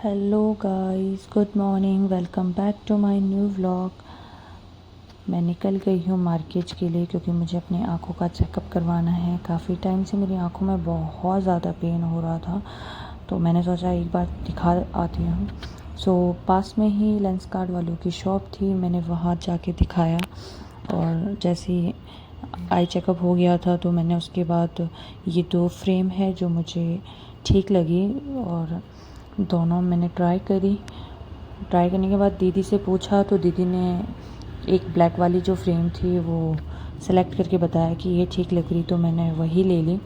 Hello guys, good morning. Welcome back to my new vlog. मैं निकल गई हूँ मार्केट के लिए क्योंकि मुझे अपनी आँखों का चेकअप करवाना है। काफ़ी टाइम से मेरी आँखों में बहुत ज़्यादा पेन हो रहा था, तो मैंने सोचा एक बार दिखा आती हूँ। पास में ही लेंस कार्ड वालों की शॉप थी, मैंने वहाँ जाके दिखाया और जैसे ही आई चेकअप हो गया था तो मैंने उसके बाद ये 2 फ्रेम है जो मुझे ठीक लगी और दोनों मैंने ट्राई करने के बाद दीदी से पूछा तो दीदी ने एक ब्लैक वाली जो फ्रेम थी वो सेलेक्ट करके बताया कि ये ठीक लग रही, तो मैंने वही ले ली।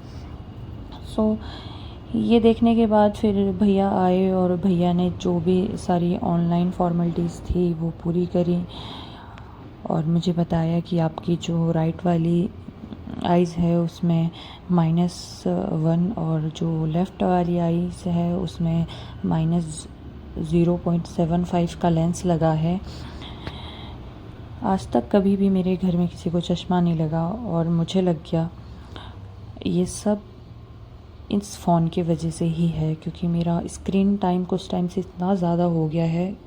ये देखने के बाद फिर भैया आए और भैया ने जो भी सारी ऑनलाइन फॉर्मेलिटीज़ थी वो पूरी करी और मुझे बताया कि आपकी जो राइट वाली आइज़ है उसमें -1 और जो लेफ़्ट वाली आइज़ है उसमें -0.75 का लेंस लगा है। आज तक कभी भी मेरे घर में किसी को चश्मा नहीं लगा और मुझे लग गया। ये सब इस फ़ोन की वजह से ही है क्योंकि मेरा स्क्रीन टाइम कुछ टाइम से इतना ज़्यादा हो गया है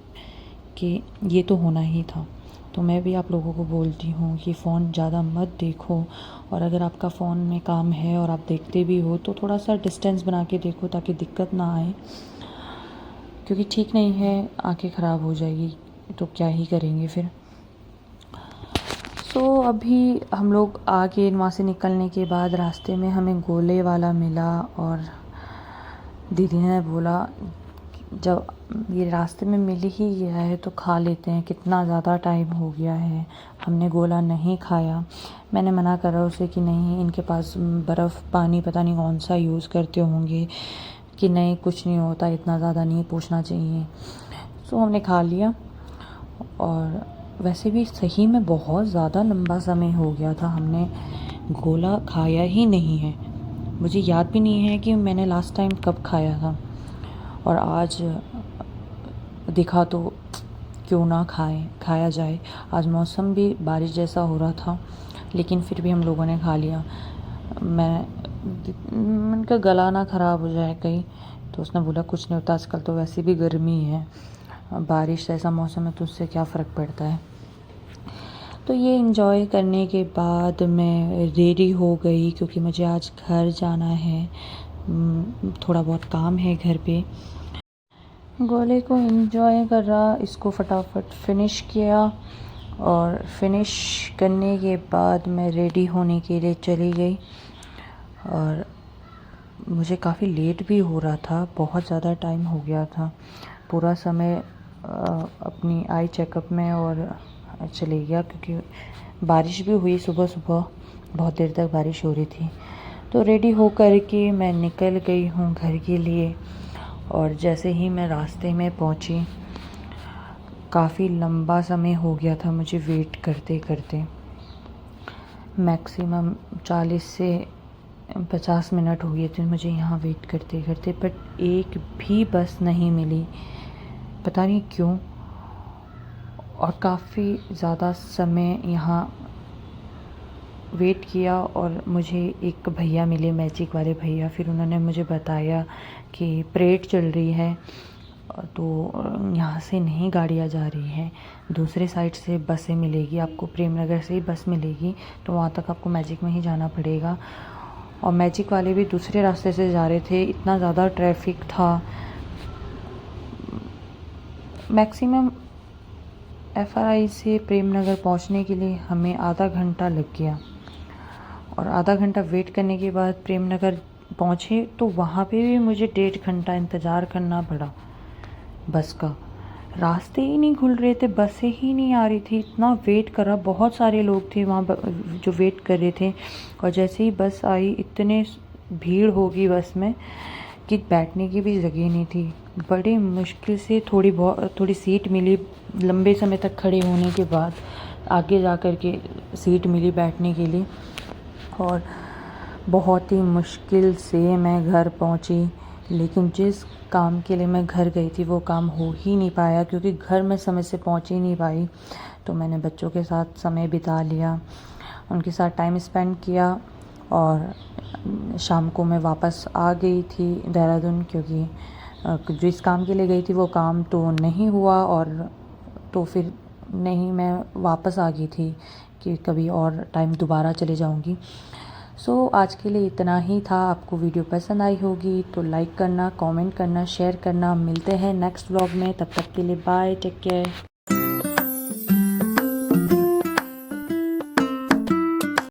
कि ये तो होना ही था। तो मैं भी आप लोगों को बोलती हूँ कि फ़ोन ज़्यादा मत देखो और अगर आपका फ़ोन में काम है और आप देखते भी हो तो थोड़ा सा डिस्टेंस बना के देखो ताकि दिक्कत ना आए, क्योंकि ठीक नहीं है, आंखें ख़राब हो जाएगी तो क्या ही करेंगे फिर। अभी हम लोग आगे वहाँ से निकलने के बाद रास्ते में हमें गोले वाला मिला और दीदी ने बोला जब ये रास्ते में मिल ही गया है तो खा लेते हैं, कितना ज़्यादा टाइम हो गया है हमने गोला नहीं खाया। मैंने मना करा उसे कि नहीं, इनके पास बर्फ़ पानी पता नहीं कौन सा यूज़ करते होंगे, कि नहीं कुछ नहीं होता, इतना ज़्यादा नहीं पूछना चाहिए। हमने खा लिया और वैसे भी सही में बहुत ज़्यादा लंबा समय हो गया था, हमने गोला खाया ही नहीं है। मुझे याद भी नहीं है कि मैंने लास्ट टाइम कब खाया था और आज दिखा तो क्यों ना खाया जाए। आज मौसम भी बारिश जैसा हो रहा था लेकिन फिर भी हम लोगों ने खा लिया। उनका गला ना ख़राब हो जाए कहीं, तो उसने बोला कुछ नहीं होता, आजकल तो वैसे भी गर्मी है, बारिश जैसा मौसम है तो उससे क्या फ़र्क पड़ता है। तो ये एंजॉय करने के बाद मैं रेडी हो गई क्योंकि मुझे आज घर जाना है, थोड़ा बहुत काम है घर पे। गोले को एंजॉय कर रहा, इसको फटाफट फिनिश किया और फिनिश करने के बाद मैं रेडी होने के लिए चली गई और मुझे काफ़ी लेट भी हो रहा था, बहुत ज़्यादा टाइम हो गया था। पूरा समय अपनी आई चेकअप में और चले गया क्योंकि बारिश भी हुई, सुबह बहुत देर तक बारिश हो रही थी। तो रेडी हो कर के मैं निकल गई हूँ घर के लिए और जैसे ही मैं रास्ते में पहुँची, काफ़ी लंबा समय हो गया था मुझे वेट करते करते, मैक्सिमम 40 से 50 मिनट हो गए थे मुझे यहाँ वेट करते करते, बट एक भी बस नहीं मिली, पता नहीं क्यों। और काफ़ी ज़्यादा समय यहाँ वेट किया और मुझे एक भैया मिले, मैजिक वाले भैया। फिर उन्होंने मुझे बताया कि परेड चल रही है तो यहाँ से नहीं गाड़ियाँ जा रही हैं, दूसरे साइड से बसें मिलेगी आपको, प्रेम नगर से ही बस मिलेगी, तो वहाँ तक आपको मैजिक में ही जाना पड़ेगा। और मैजिक वाले भी दूसरे रास्ते से जा रहे थे, इतना ज़्यादा ट्रैफिक था। मैक्सिमम FRI से प्रेम नगर पहुँचने के लिए हमें आधा घंटा लग गया और आधा घंटा वेट करने के बाद प्रेम नगर पहुँचे तो वहाँ पे भी मुझे 1.5 घंटा इंतज़ार करना पड़ा बस का। रास्ते ही नहीं खुल रहे थे, बसें ही नहीं आ रही थी, इतना वेट करा। बहुत सारे लोग थे वहाँ जो वेट कर रहे थे और जैसे ही बस आई इतने भीड़ होगी बस में कि बैठने की भी जगह नहीं थी। बड़ी मुश्किल से थोड़ी सीट मिली, लंबे समय तक खड़े होने के बाद आगे जा कर के सीट मिली बैठने के लिए और बहुत ही मुश्किल से मैं घर पहुंची। लेकिन जिस काम के लिए मैं घर गई थी वो काम हो ही नहीं पाया क्योंकि घर में समय से पहुंच ही नहीं पाई। तो मैंने बच्चों के साथ समय बिता लिया, उनके साथ टाइम स्पेंड किया और शाम को मैं वापस आ गई थी देहरादून क्योंकि जो इस काम के लिए गई थी वो काम तो नहीं हुआ, और तो फिर नहीं, मैं वापस आ गई थी कि कभी और टाइम दोबारा चले जाऊंगी। सो आज के लिए इतना ही था। आपको वीडियो पसंद आई होगी तो लाइक करना, कमेंट करना, शेयर करना। मिलते हैं नेक्स्ट व्लॉग में, तब तक के लिए बाय, टेक केयर।